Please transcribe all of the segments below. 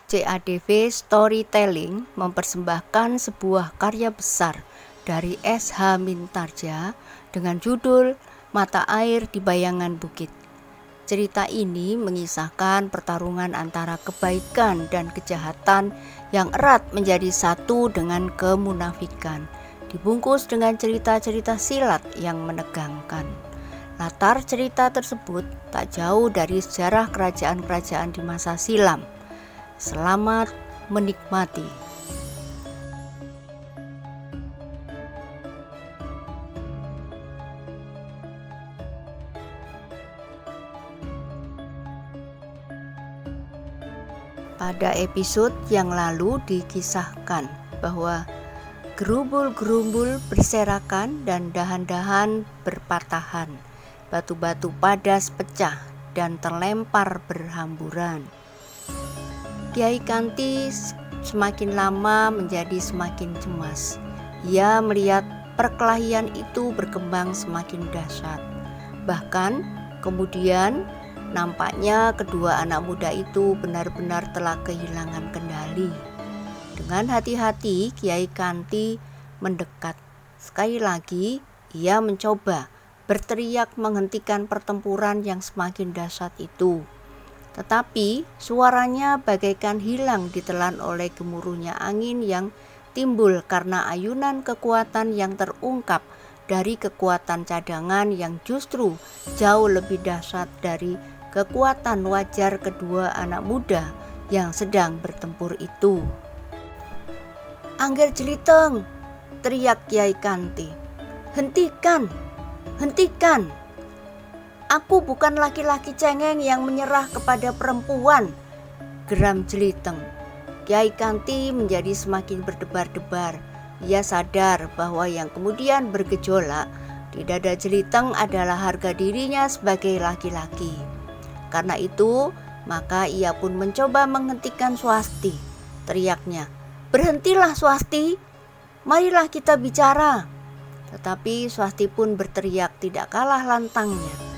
CADV Storytelling mempersembahkan sebuah karya besar dari S.H. Mintarja dengan judul Mata Air di Bayangan Bukit. Cerita ini mengisahkan pertarungan antara kebaikan dan kejahatan yang erat menjadi satu dengan kemunafikan, dibungkus dengan cerita-cerita silat yang menegangkan. Latar cerita tersebut tak jauh dari sejarah kerajaan-kerajaan di masa silam. Selamat menikmati. Pada episode yang lalu dikisahkan bahwa gerumbul-gerumbul berserakan dan dahan-dahan berpatahan, batu-batu padas pecah dan terlempar berhamburan. Kiai Kanti semakin lama menjadi semakin cemas. Ia melihat perkelahian itu berkembang semakin dahsyat. Bahkan kemudian nampaknya kedua anak muda itu benar-benar telah kehilangan kendali. Dengan hati-hati Kiai Kanti mendekat. Sekali lagi ia mencoba berteriak menghentikan pertempuran yang semakin dahsyat itu. Tetapi suaranya bagaikan hilang ditelan oleh gemuruhnya angin yang timbul karena ayunan kekuatan yang terungkap dari kekuatan cadangan yang justru jauh lebih dahsyat dari kekuatan wajar kedua anak muda yang sedang bertempur itu. "Angger Jeliteng!" teriak Kiai Kanti. "Hentikan! Hentikan! Aku bukan laki-laki cengeng yang menyerah kepada perempuan," geram Jeliteng. Kiai Kanti menjadi semakin berdebar-debar. Ia sadar bahwa yang kemudian bergejolak di dada Jeliteng adalah harga dirinya sebagai laki-laki. Karena itu, maka ia pun mencoba menghentikan Swasti. Teriaknya, "Berhentilah Swasti, marilah kita bicara." Tetapi Swasti pun berteriak tidak kalah lantangnya,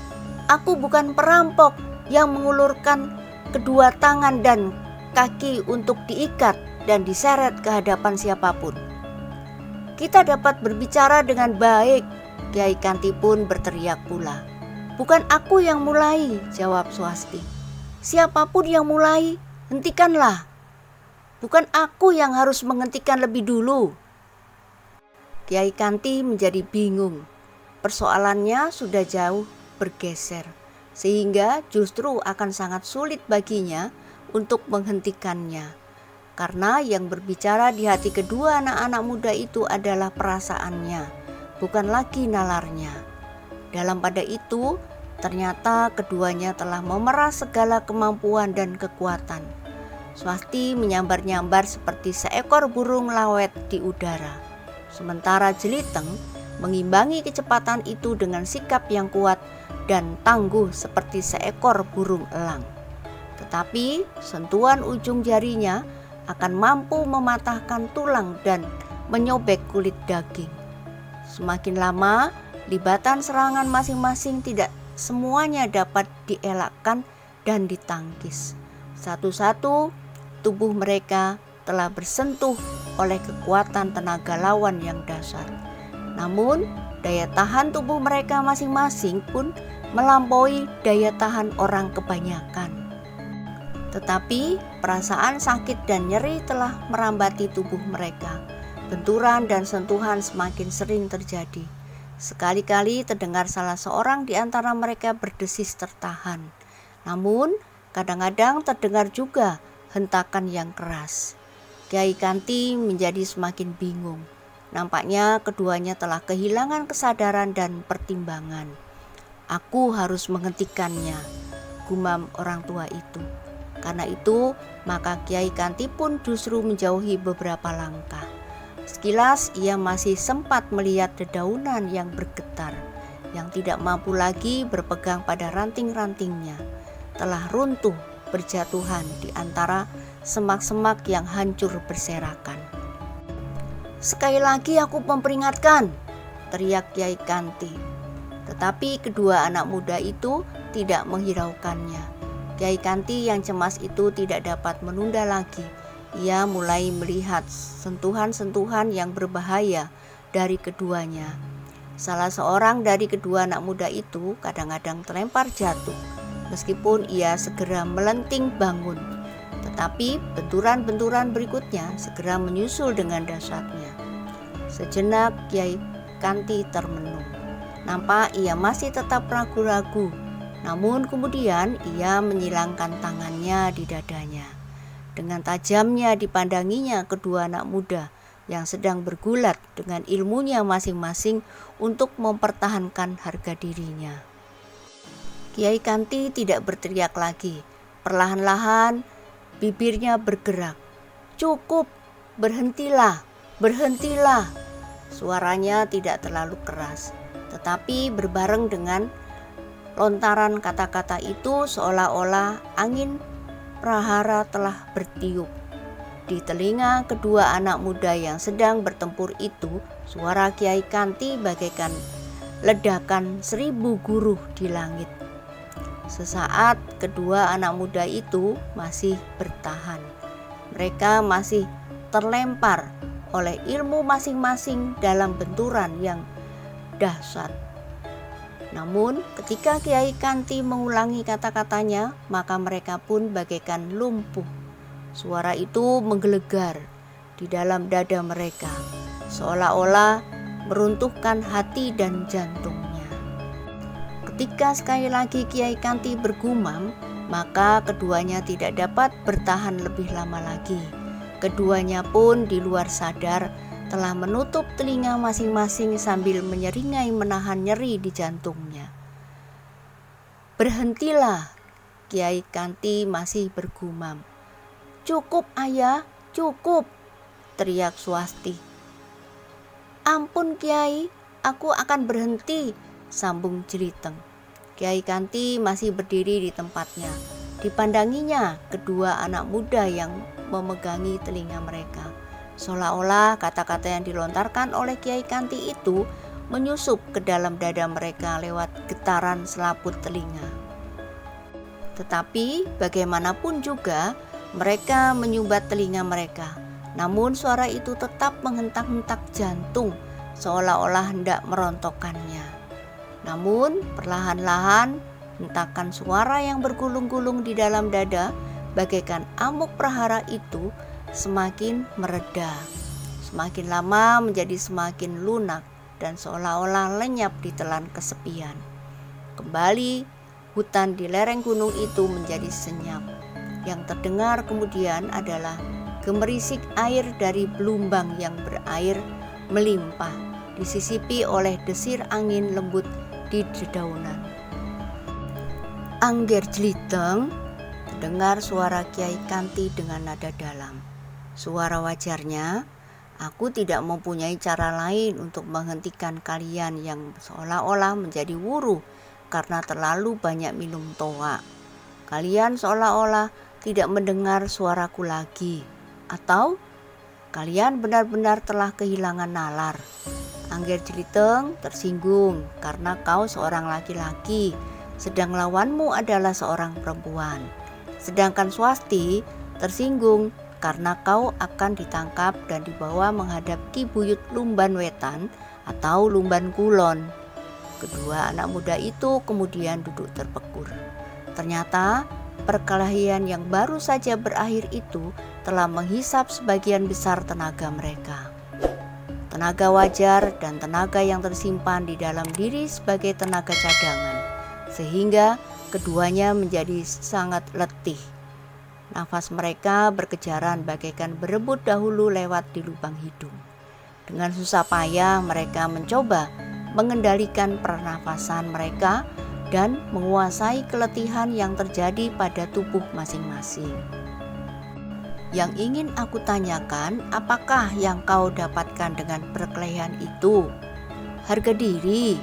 "Aku bukan perampok yang mengulurkan kedua tangan dan kaki untuk diikat dan diseret ke hadapan siapapun." "Kita dapat berbicara dengan baik," Kiai Kanti pun berteriak pula. "Bukan aku yang mulai," jawab Swasti. "Siapapun yang mulai, hentikanlah. Bukan aku yang harus menghentikan lebih dulu." Kiai Kanti menjadi bingung. Persoalannya sudah jauh bergeser, sehingga justru akan sangat sulit baginya untuk menghentikannya. Karena yang berbicara di hati kedua anak-anak muda itu adalah perasaannya, bukan lagi nalarnya. Dalam pada itu, ternyata keduanya telah memeras segala kemampuan dan kekuatan. Swasti menyambar-nyambar seperti seekor burung lawet di udara. Sementara Jeliteng mengimbangi kecepatan itu dengan sikap yang kuat dan tangguh seperti seekor burung elang. Tetapi sentuhan ujung jarinya akan mampu mematahkan tulang dan menyobek kulit daging. Semakin lama, libatan serangan masing-masing tidak semuanya dapat dielakkan dan ditangkis. Satu-satu tubuh mereka telah bersentuh oleh kekuatan tenaga lawan yang dahsyat. Namun, daya tahan tubuh mereka masing-masing pun melampaui daya tahan orang kebanyakan. Tetapi perasaan sakit dan nyeri telah merambati tubuh mereka. Benturan dan sentuhan semakin sering terjadi. Sekali-kali terdengar salah seorang di antara mereka berdesis tertahan. Namun, kadang-kadang terdengar juga hentakan yang keras. Kiai Kanti menjadi semakin bingung. Nampaknya keduanya telah kehilangan kesadaran dan pertimbangan. "Aku harus menghentikannya," gumam orang tua itu. Karena itu, maka Kiai Kanti pun justru menjauhi beberapa langkah. Sekilas ia masih sempat melihat dedaunan yang bergetar, yang tidak mampu lagi berpegang pada ranting-rantingnya, telah runtuh berjatuhan di antara semak-semak yang hancur berserakan. "Sekali lagi aku memperingatkan," teriak Kiai Kanti. Tetapi kedua anak muda itu tidak menghiraukannya. Kiai Kanti yang cemas itu tidak dapat menunda lagi. Ia mulai melihat sentuhan-sentuhan yang berbahaya dari keduanya. Salah seorang dari kedua anak muda itu kadang-kadang terlempar jatuh, meskipun ia segera melenting bangun. Tetapi benturan-benturan berikutnya segera menyusul dengan dahsyatnya. Sejenak Kiai Kanti termenung. Nampak ia masih tetap ragu-ragu. Namun kemudian ia menyilangkan tangannya di dadanya. Dengan tajamnya dipandanginya kedua anak muda yang sedang bergulat dengan ilmunya masing-masing untuk mempertahankan harga dirinya. Kiai Kanti tidak berteriak lagi. Perlahan-lahan bibirnya bergerak. "Cukup, berhentilah, berhentilah." Suaranya tidak terlalu keras, tetapi berbareng dengan lontaran kata-kata itu seolah-olah angin prahara telah bertiup. Di telinga kedua anak muda yang sedang bertempur itu, suara Kiai Kanti bagaikan ledakan 1000 guruh di langit. Sesaat kedua anak muda itu masih bertahan. Mereka masih terlempar oleh ilmu masing-masing dalam benturan yang dahsyat. Namun ketika Kiai Kanti mengulangi kata-katanya, maka mereka pun bagaikan lumpuh. Suara itu menggelegar di dalam dada mereka, seolah-olah meruntuhkan hati dan jantungnya. Ketika sekali lagi Kiai Kanti bergumam, maka keduanya tidak dapat bertahan lebih lama lagi. Keduanya pun di luar sadar telah menutup telinga masing-masing sambil menyeringai menahan nyeri di jantungnya. "Berhentilah," Kiai Kanti masih bergumam. "Cukup ayah, cukup," teriak Swasti. "Ampun Kiai, aku akan berhenti," sambung Jeliteng. Kiai Kanti masih berdiri di tempatnya. Dipandanginya kedua anak muda yang memegangi telinga mereka. Seolah-olah kata-kata yang dilontarkan oleh Kiai Kanti itu menyusup ke dalam dada mereka lewat getaran selaput telinga. Tetapi bagaimanapun juga mereka menyumbat telinga mereka. Namun suara itu tetap menghentak-hentak jantung seolah-olah hendak merontokkannya. Namun perlahan-lahan hentakan suara yang bergulung-gulung di dalam dada bagaikan amuk prahara itu semakin mereda, semakin lama menjadi semakin lunak dan seolah-olah lenyap di telan kesepian. Kembali hutan di lereng gunung itu menjadi senyap. Yang terdengar kemudian adalah gemerisik air dari belumbang yang berair melimpah, disisipi oleh desir angin lembut di dedaunan. "Angger Jeliteng," terdengar suara Kiai Kanti dengan nada dalam. Suara wajarnya, "Aku tidak mempunyai cara lain untuk menghentikan kalian yang seolah-olah menjadi wuruh karena terlalu banyak minum toa. Kalian seolah-olah tidak mendengar suaraku lagi, atau kalian benar-benar telah kehilangan nalar. Angger Jeliteng tersinggung karena kau seorang laki-laki, sedang lawanmu adalah seorang perempuan. Sedangkan Swasti tersinggung karena kau akan ditangkap dan dibawa menghadap Ki Buyut Lumban Wetan atau Lumban Kulon." Kedua anak muda itu kemudian duduk terpekur. Ternyata perkelahian yang baru saja berakhir itu telah menghisap sebagian besar tenaga mereka. Tenaga wajar dan tenaga yang tersimpan di dalam diri sebagai tenaga cadangan, sehingga keduanya menjadi sangat letih. Nafas mereka berkejaran bagaikan berebut dahulu lewat di lubang hidung. Dengan susah payah mereka mencoba mengendalikan pernafasan mereka dan menguasai keletihan yang terjadi pada tubuh masing-masing. "Yang ingin aku tanyakan, apakah yang kau dapatkan dengan perkelahian itu?" "Harga diri."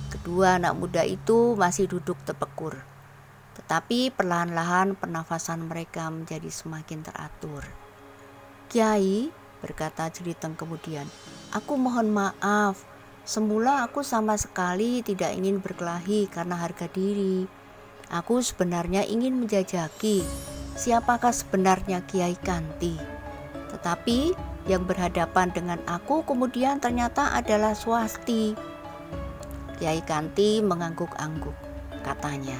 Kedua anak muda itu masih duduk terpekur. Tetapi perlahan-lahan pernafasan mereka menjadi semakin teratur. "Kiai," berkata Jeliteng kemudian, "aku mohon maaf. Semula aku sama sekali tidak ingin berkelahi karena harga diri. Aku sebenarnya ingin menjajaki siapakah sebenarnya Kiai Kanti. Tetapi yang berhadapan dengan aku kemudian ternyata adalah Swasti. Kiai Kanti mengangguk-angguk. Katanya,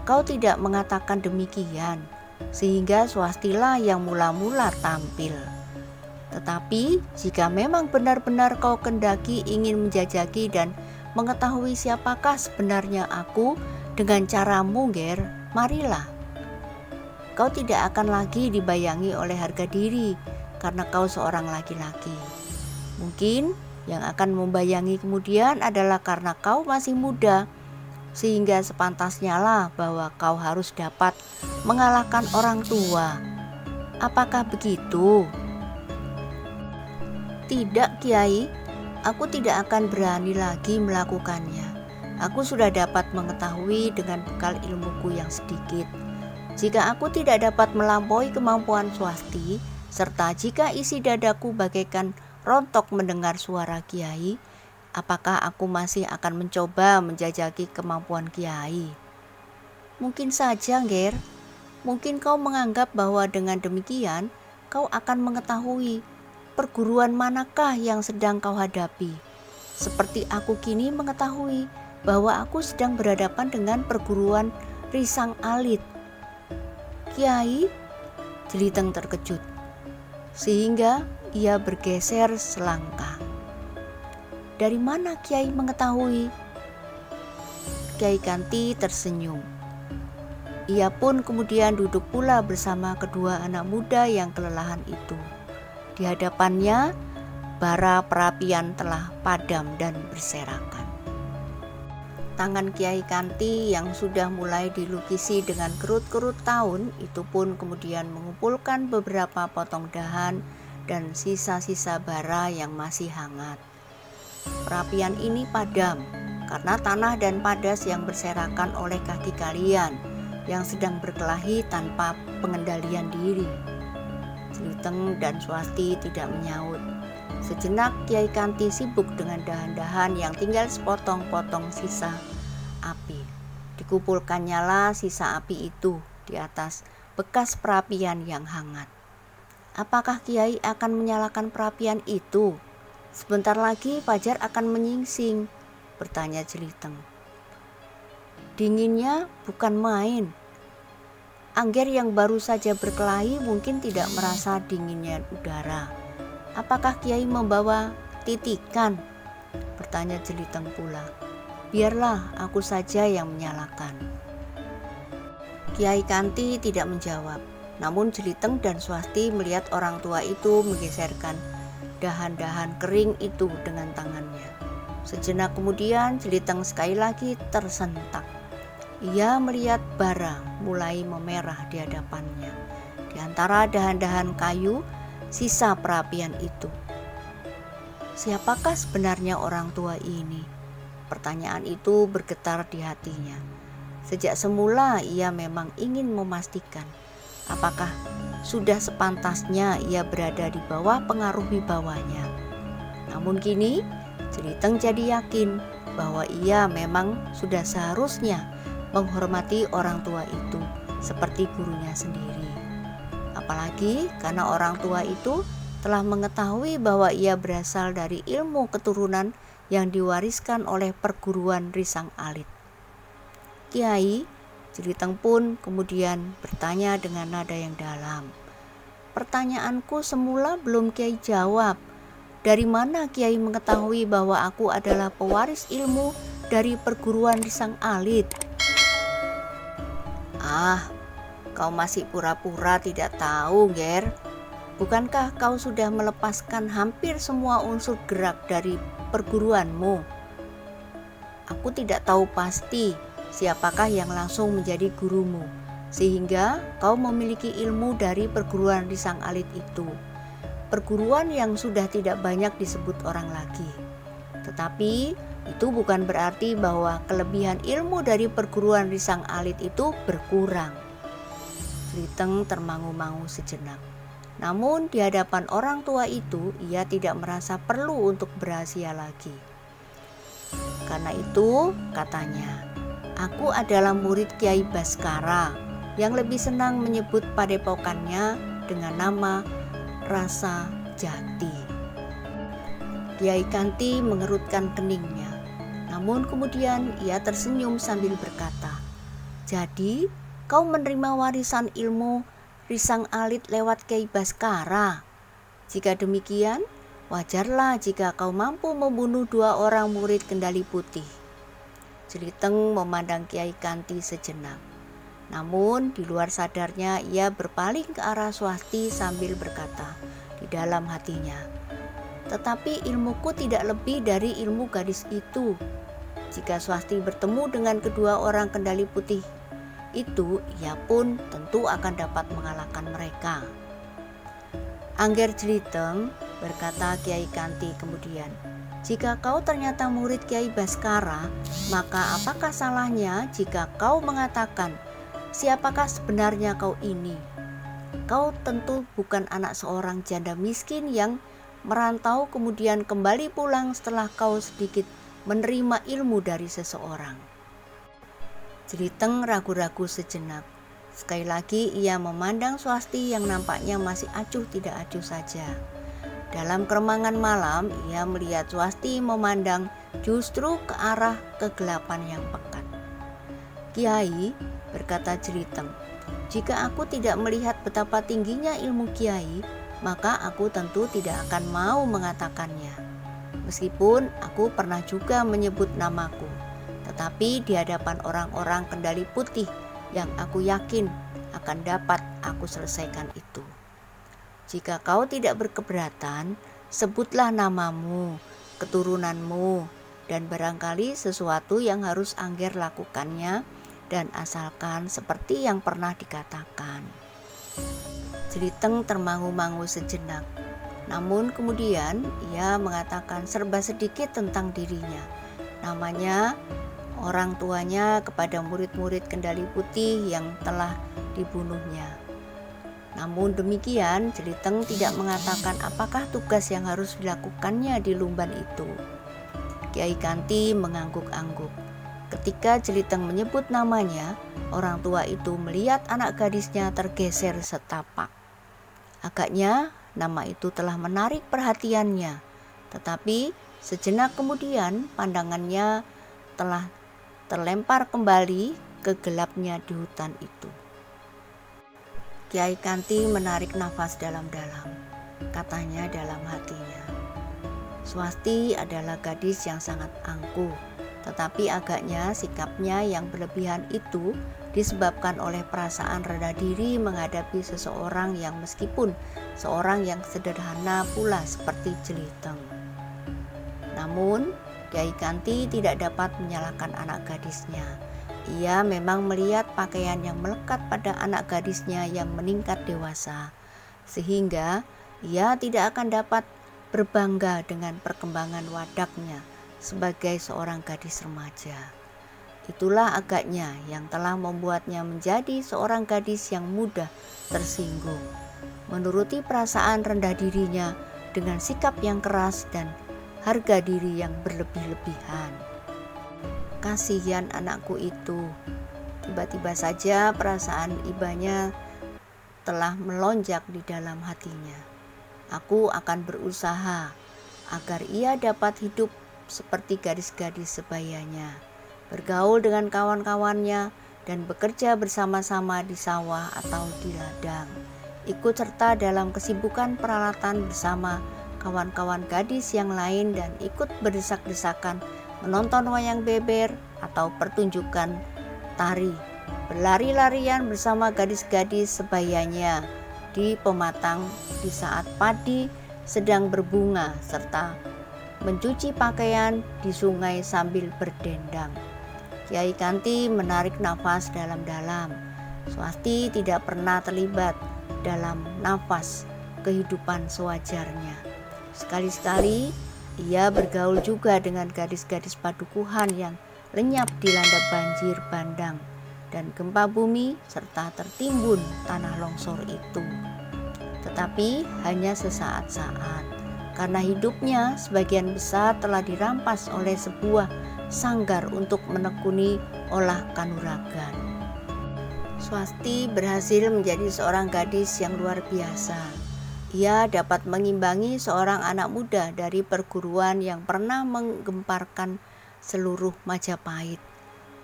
"Kau tidak mengatakan demikian, sehingga Swastilah yang mula-mula tampil. Tetapi jika memang benar-benar kau kendaki ingin menjajaki dan mengetahui siapakah sebenarnya aku dengan caramu, Ger, marilah. Kau tidak akan lagi dibayangi oleh harga diri karena kau seorang laki-laki. Mungkin yang akan membayangi kemudian adalah karena kau masih muda, sehingga sepantasnya lah bahwa kau harus dapat mengalahkan orang tua. Apakah begitu?" "Tidak, Kiai, aku tidak akan berani lagi melakukannya. Aku sudah dapat mengetahui dengan bekal ilmuku yang sedikit. Jika aku tidak dapat melampaui kemampuan Swasti, serta jika isi dadaku bagaikan rontok mendengar suara Kiai, apakah aku masih akan mencoba menjajaki kemampuan Kiai?" "Mungkin saja, Ger. Mungkin kau menganggap bahwa dengan demikian kau akan mengetahui perguruan manakah yang sedang kau hadapi. Seperti aku kini mengetahui bahwa aku sedang berhadapan dengan perguruan Risang Alit." "Kiai?" Jeliteng terkejut, sehingga ia bergeser selangkah. "Dari mana Kiai mengetahui?" Kiai Kanti tersenyum. Ia pun kemudian duduk pula bersama kedua anak muda yang kelelahan itu. Di hadapannya, bara perapian telah padam dan berserakan. Tangan Kiai Kanti yang sudah mulai dilukisi dengan kerut-kerut tahun itu pun kemudian mengumpulkan beberapa potong dahan dan sisa-sisa bara yang masih hangat. Perapian ini padam karena tanah dan padas yang berserakan oleh kaki kalian yang sedang berkelahi tanpa pengendalian diri. Jeliteng dan Swasti tidak menyaut. Sejenak Kiai Kanti sibuk dengan dahan-dahan yang tinggal sepotong-potong sisa api. Dikumpulkannya lah sisa api itu di atas bekas perapian yang hangat. "Apakah Kiai akan menyalakan perapian itu? Sebentar lagi fajar akan menyingsing," bertanya Jeliteng. "Dinginnya bukan main. Angger yang baru saja berkelahi mungkin tidak merasa dinginnya udara. Apakah Kiai membawa titikan?" bertanya Jeliteng pula. "Biarlah aku saja yang menyalakan." Kiai Kanti tidak menjawab. Namun Jeliteng dan Swasti melihat orang tua itu menggeserkan dahan-dahan kering itu dengan tangannya. Sejenak kemudian Jeliteng sekali lagi tersentak. Ia melihat bara mulai memerah di hadapannya. Di antara dahan-dahan kayu sisa perapian itu. Siapakah sebenarnya orang tua ini? Pertanyaan itu bergetar di hatinya. Sejak semula ia memang ingin memastikan apakah sudah sepantasnya ia berada di bawah pengaruh wibawanya. Namun kini Jeliteng jadi yakin bahwa ia memang sudah seharusnya menghormati orang tua itu seperti gurunya sendiri. Apalagi karena orang tua itu telah mengetahui bahwa ia berasal dari ilmu keturunan yang diwariskan oleh perguruan Risang Alit. "Kiai," Jeliteng pun kemudian bertanya dengan nada yang dalam. "Pertanyaanku semula belum Kiai jawab. Dari mana Kiai mengetahui bahwa aku adalah pewaris ilmu dari perguruan Risang Alit?" "Ah, kau masih pura-pura tidak tahu, Ger. Bukankah kau sudah melepaskan hampir semua unsur gerak dari perguruanmu? Aku tidak tahu pasti siapakah yang langsung menjadi gurumu, sehingga kau memiliki ilmu dari perguruan Risang Alit itu. Perguruan yang sudah tidak banyak disebut orang lagi. Tetapi itu bukan berarti bahwa kelebihan ilmu dari perguruan Risang Alit itu berkurang." Jeliteng termangu-mangu sejenak. Namun di hadapan orang tua itu ia tidak merasa perlu untuk berhasia lagi. "Karena itu," katanya, Aku adalah murid Kiai Baskara yang lebih senang menyebut padepokannya dengan nama Rasa Jati. Kiai Kanti mengerutkan keningnya, namun kemudian ia tersenyum sambil berkata, "Jadi kau menerima warisan ilmu risang alit lewat Kiai Baskara? Jika demikian, wajarlah jika kau mampu membunuh 2 orang murid Kendali Putih." Jeliteng memandang Kiai Kanti sejenak. Namun di luar sadarnya ia berpaling ke arah Swasti sambil berkata di dalam hatinya, "Tetapi ilmuku tidak lebih dari ilmu gadis itu. Jika Swasti bertemu dengan kedua orang Kendali Putih itu, ia pun tentu akan dapat mengalahkan mereka." "Angger Jeliteng," berkata Kiai Kanti kemudian, "jika kau ternyata murid Kiai Baskara, maka apakah salahnya jika kau mengatakan siapakah sebenarnya kau ini? Kau tentu bukan anak seorang janda miskin yang merantau kemudian kembali pulang setelah kau sedikit menerima ilmu dari seseorang." Jeliteng ragu-ragu sejenak. Sekali lagi ia memandang Swasti yang nampaknya masih acuh tidak acuh saja. Dalam keremangan malam, ia melihat Swasti memandang justru ke arah kegelapan yang pekat. "Kiai," berkata Jeliteng, "jika aku tidak melihat betapa tingginya ilmu Kiai, maka aku tentu tidak akan mau mengatakannya. Meskipun aku pernah juga menyebut namaku, tetapi di hadapan orang-orang Kendali Putih yang aku yakin akan dapat aku selesaikan itu. Jika kau tidak berkeberatan, sebutlah namamu, keturunanmu, dan barangkali sesuatu yang harus Angger lakukannya, dan asalkan seperti yang pernah dikatakan." Jeliteng termangu-mangu sejenak, namun kemudian ia mengatakan serba sedikit tentang dirinya, namanya, orang tuanya kepada murid-murid Kendali Putih yang telah dibunuhnya. Namun demikian, Jeliteng tidak mengatakan apakah tugas yang harus dilakukannya di Lumban itu. Kiai Kanti mengangguk-angguk. Ketika Jeliteng menyebut namanya, orang tua itu melihat anak gadisnya tergeser setapak. Agaknya nama itu telah menarik perhatiannya, tetapi sejenak kemudian pandangannya telah terlempar kembali ke gelapnya di hutan itu. Kiai Kanti menarik nafas dalam-dalam. Katanya dalam hatinya, "Swasti adalah gadis yang sangat angkuh, tetapi agaknya sikapnya yang berlebihan itu disebabkan oleh perasaan rendah diri menghadapi seseorang yang meskipun seorang yang sederhana pula seperti Jeliteng." Namun Kiai Kanti tidak dapat menyalahkan anak gadisnya. Ia memang melihat pakaian yang melekat pada anak gadisnya yang meningkat dewasa, sehingga ia tidak akan dapat berbangga dengan perkembangan wadaknya sebagai seorang gadis remaja. Itulah agaknya yang telah membuatnya menjadi seorang gadis yang mudah tersinggung, menuruti perasaan rendah dirinya dengan sikap yang keras dan harga diri yang berlebih-lebihan. Kasihan anakku itu. Tiba-tiba saja perasaan ibanya telah melonjak di dalam hatinya. Aku akan berusaha agar ia dapat hidup seperti gadis-gadis sebayanya, bergaul dengan kawan-kawannya dan bekerja bersama-sama di sawah atau di ladang, ikut serta dalam kesibukan peralatan bersama kawan-kawan gadis yang lain dan ikut berdesak-desakan menonton wayang beber atau pertunjukan tari, berlari-larian bersama gadis-gadis sebayanya di pematang di saat padi sedang berbunga, serta mencuci pakaian di sungai sambil berdendang. Kiai Kanti menarik nafas dalam-dalam. Swasti tidak pernah terlibat dalam nafas kehidupan sewajarnya. Sekali-sekali ia bergaul juga dengan gadis-gadis padukuhan yang lenyap dilanda banjir bandang dan gempa bumi serta tertimbun tanah longsor itu. Tetapi hanya sesaat-saat, karena hidupnya sebagian besar telah dirampas oleh sebuah sanggar untuk menekuni olah kanuragan. Swasti berhasil menjadi seorang gadis yang luar biasa. Ia dapat mengimbangi seorang anak muda dari perguruan yang pernah menggemparkan seluruh Majapahit.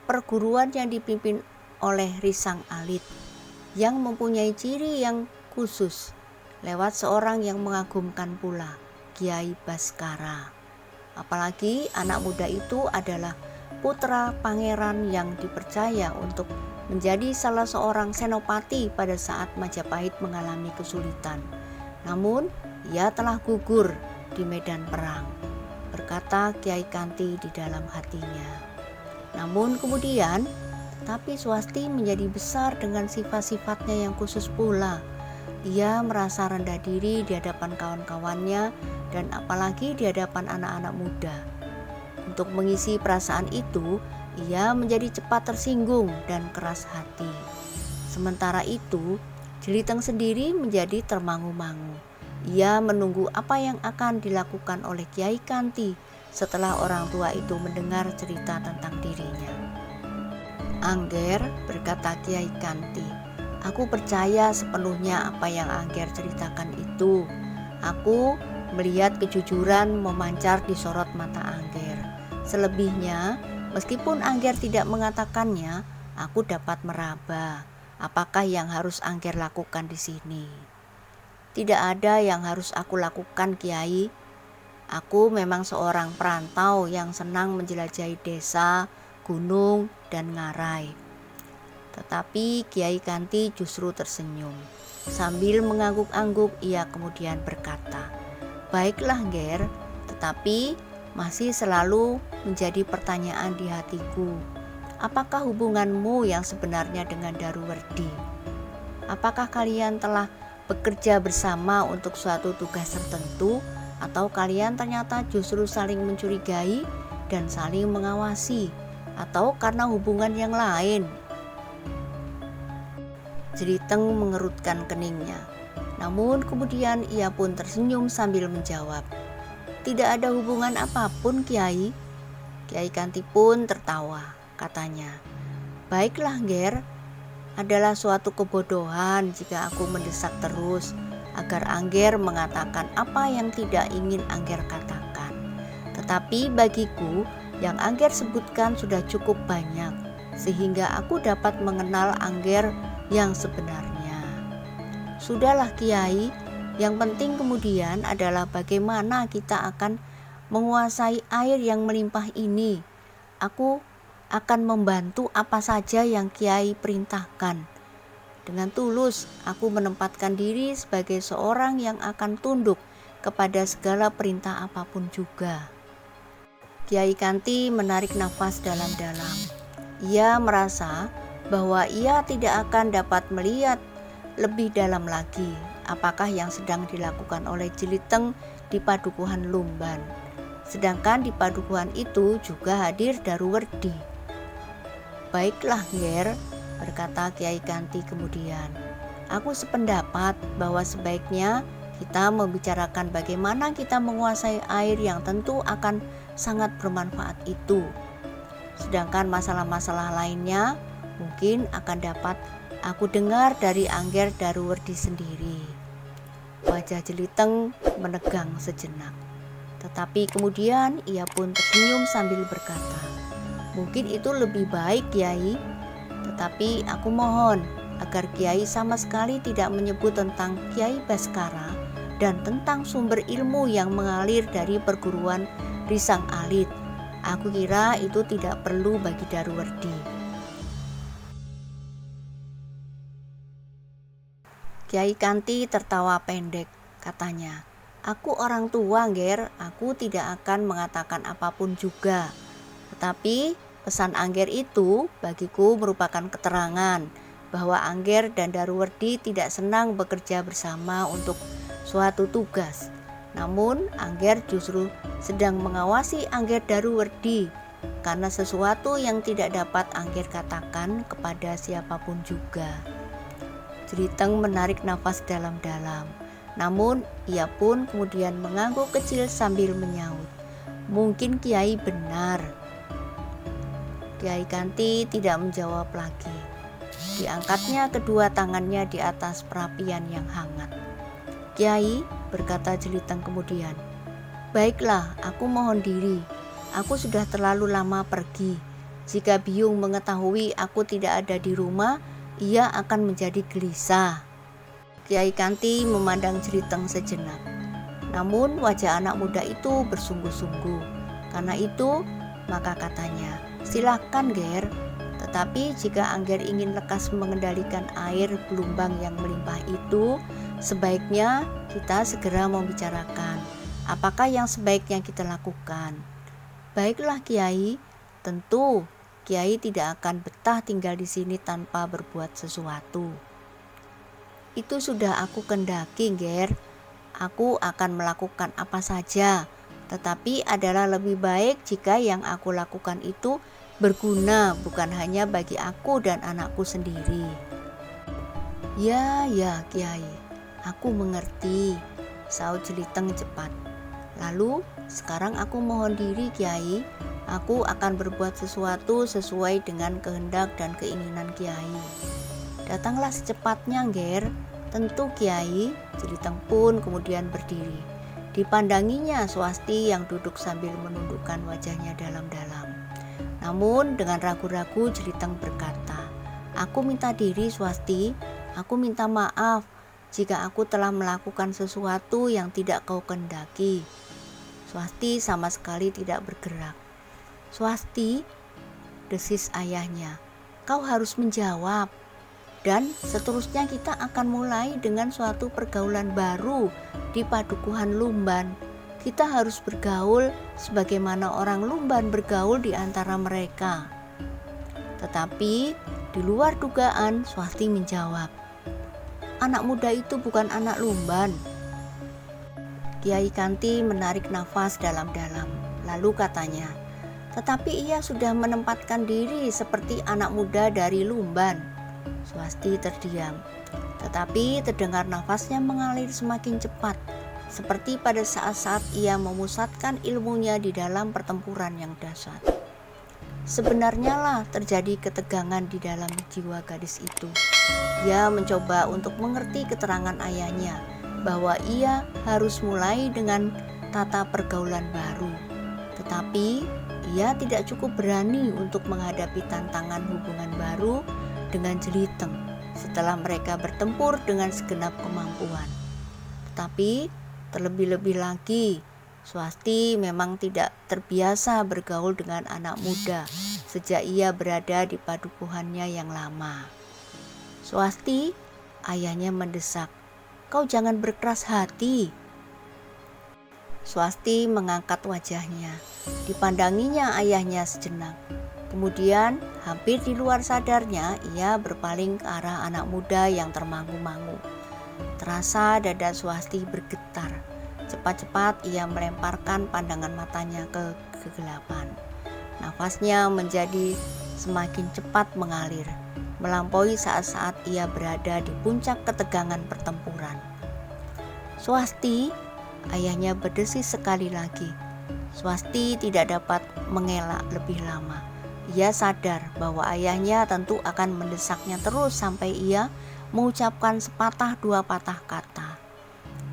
Perguruan yang dipimpin oleh Risang Alit yang mempunyai ciri yang khusus lewat seorang yang mengagumkan pula, Kiai Baskara. Apalagi anak muda itu adalah putra pangeran yang dipercaya untuk menjadi salah seorang senopati pada saat Majapahit mengalami kesulitan. Namun ia telah gugur di medan perang, berkata Kiai Kanti di dalam hatinya. Namun kemudian tapi Swasti menjadi besar dengan sifat-sifatnya yang khusus pula. Ia merasa rendah diri di hadapan kawan-kawannya dan apalagi di hadapan anak-anak muda. Untuk mengisi perasaan itu, ia menjadi cepat tersinggung dan keras hati. Sementara itu, Jeliteng sendiri menjadi termangu-mangu. Ia menunggu apa yang akan dilakukan oleh Kiai Kanti setelah orang tua itu mendengar cerita tentang dirinya. Angger, berkata Kiai Kanti, aku percaya sepenuhnya apa yang Angger ceritakan itu. Aku melihat kejujuran memancar di sorot mata Angger. Selebihnya, meskipun Angger tidak mengatakannya, aku dapat meraba apakah yang harus Angger lakukan di sini. Tidak ada yang harus aku lakukan, Kiai. Aku memang seorang perantau yang senang menjelajahi desa, gunung, dan ngarai. Tetapi Kiai Kanti justru tersenyum. Sambil mengangguk-angguk ia kemudian berkata, baiklah Ger, tetapi masih selalu menjadi pertanyaan di hatiku. Apakah hubunganmu yang sebenarnya dengan Daruwerdi? Apakah kalian telah bekerja bersama untuk suatu tugas tertentu, atau kalian ternyata justru saling mencurigai dan saling mengawasi, atau karena hubungan yang lain? Jeliteng mengerutkan keningnya. Namun kemudian ia pun tersenyum sambil menjawab, tidak ada hubungan apapun, Kiai. Kiai Kanti pun tertawa, katanya, baiklah Ger, adalah suatu kebodohan jika aku mendesak terus agar Angger mengatakan apa yang tidak ingin Angger katakan. Tetapi bagiku yang Angger sebutkan sudah cukup banyak, sehingga aku dapat mengenal Angger yang sebenarnya. Sudahlah Kiai, yang penting kemudian adalah bagaimana kita akan menguasai air yang melimpah ini. Aku akan membantu apa saja yang Kiai perintahkan. Dengan tulus aku menempatkan diri sebagai seorang yang akan tunduk kepada segala perintah apapun juga. Kiai Kanti menarik nafas dalam-dalam. Ia merasa bahwa ia tidak akan dapat melihat lebih dalam lagi apakah yang sedang dilakukan oleh Jeliteng di Padukuhan Lumban. Sedangkan di padukuhan itu juga hadir Daruwerdi. Baiklah Ger, berkata Kiai Kanti kemudian, aku sependapat bahwa sebaiknya kita membicarakan bagaimana kita menguasai air yang tentu akan sangat bermanfaat itu. Sedangkan masalah-masalah lainnya mungkin akan dapat aku dengar dari Angger Daruwerdi sendiri. Wajah Jeliteng menegang sejenak. Tetapi kemudian ia pun tersenyum sambil berkata, mungkin itu lebih baik Kiai. Tetapi aku mohon agar Kiai sama sekali tidak menyebut tentang Kiai Baskara dan tentang sumber ilmu yang mengalir dari perguruan Risang Alit. Aku kira itu tidak perlu bagi Daruwerdi. Kiai Kanti tertawa pendek, katanya, aku orang tua Ger, aku tidak akan mengatakan apapun juga. Tetapi pesan Angger itu bagiku merupakan keterangan bahwa Angger dan Daruwerdi tidak senang bekerja bersama untuk suatu tugas. Namun Angger justru sedang mengawasi Angger Daruwerdi karena sesuatu yang tidak dapat Angger katakan kepada siapapun juga. Jeliteng menarik nafas dalam-dalam. Namun ia pun kemudian mengangguk kecil sambil menyaut, mungkin Kiai benar. Kiai Kanti tidak menjawab lagi. Diangkatnya kedua tangannya di atas perapian yang hangat. "Kiai," berkata Jeliteng kemudian, "baiklah, aku mohon diri. Aku sudah terlalu lama pergi. Jika Biyung mengetahui aku tidak ada di rumah, ia akan menjadi gelisah." Kiai Kanti memandang Jeliteng sejenak. Namun wajah anak muda itu bersungguh-sungguh. Karena itu, maka katanya, "Silakan, Ger. Tetapi jika Angger ingin lekas mengendalikan air gelombang yang melimpah itu, sebaiknya kita segera membicarakan apakah yang sebaiknya kita lakukan." "Baiklah, Kiai. Tentu Kiai tidak akan betah tinggal di sini tanpa berbuat sesuatu." "Itu sudah aku kendaki, Ger. Aku akan melakukan apa saja, tetapi adalah lebih baik jika yang aku lakukan itu berguna bukan hanya bagi aku dan anakku sendiri." Ya, Kiai, aku mengerti," saut Jeliteng cepat. "Lalu sekarang aku mohon diri, Kiai. Aku akan berbuat sesuatu sesuai dengan kehendak dan keinginan Kiai." "Datanglah secepatnya, Ger." "Tentu, Kiai." Jeliteng pun kemudian berdiri. Dipandanginya Swasti yang duduk sambil menundukkan wajahnya dalam-dalam. Namun dengan ragu-ragu Jeliteng berkata, "Aku minta diri, Swasti. Aku minta maaf jika aku telah melakukan sesuatu yang tidak kau kehendaki." Swasti sama sekali tidak bergerak. "Swasti," desis ayahnya, "kau harus menjawab. Dan seterusnya kita akan mulai dengan suatu pergaulan baru di Padukuhan Lumban. Kita harus bergaul sebagaimana orang Lumban bergaul di antara mereka." Tetapi di luar dugaan Swasti menjawab, "Anak muda itu bukan anak Lumban." Kiai Kanti menarik nafas dalam-dalam, lalu katanya, "Tetapi ia sudah menempatkan diri seperti anak muda dari Lumban." Swasti terdiam, tetapi terdengar nafasnya mengalir semakin cepat, seperti pada saat-saat ia memusatkan ilmunya di dalam pertempuran yang dahsyat. Sebenarnya lah terjadi ketegangan di dalam jiwa gadis itu. Ia mencoba untuk mengerti keterangan ayahnya bahwa ia harus mulai dengan tata pergaulan baru. Tetapi ia tidak cukup berani untuk menghadapi tantangan hubungan baru dengan Jeliteng setelah mereka bertempur dengan segenap kemampuan. Tetapi terlebih-lebih lagi, Swasti memang tidak terbiasa bergaul dengan anak muda sejak ia berada di padukuhannya yang lama. "Swasti," ayahnya mendesak, "kau jangan berkeras hati." Swasti mengangkat wajahnya. Dipandanginya ayahnya sejenak. Kemudian hampir di luar sadarnya ia berpaling ke arah anak muda yang termangu-mangu. Terasa dada Swasti bergetar. Cepat-cepat ia melemparkan pandangan matanya ke kegelapan. Nafasnya menjadi semakin cepat mengalir, melampaui saat-saat ia berada di puncak ketegangan pertempuran. "Swasti," ayahnya berdesis sekali lagi. Swasti tidak dapat mengelak lebih lama. Ia sadar bahwa ayahnya tentu akan mendesaknya terus sampai ia mengucapkan sepatah dua patah kata.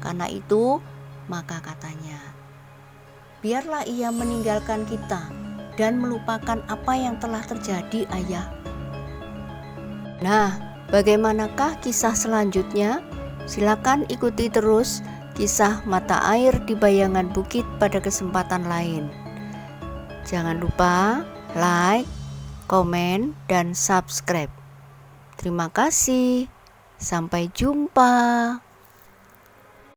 Karena itu, maka katanya, "Biarlah ia meninggalkan kita dan melupakan apa yang telah terjadi, Ayah." Nah, bagaimanakah kisah selanjutnya? Silakan ikuti terus kisah Mata Air di Bayangan Bukit pada kesempatan lain. Jangan lupa like, komen, dan subscribe. Terima kasih. Sampai jumpa.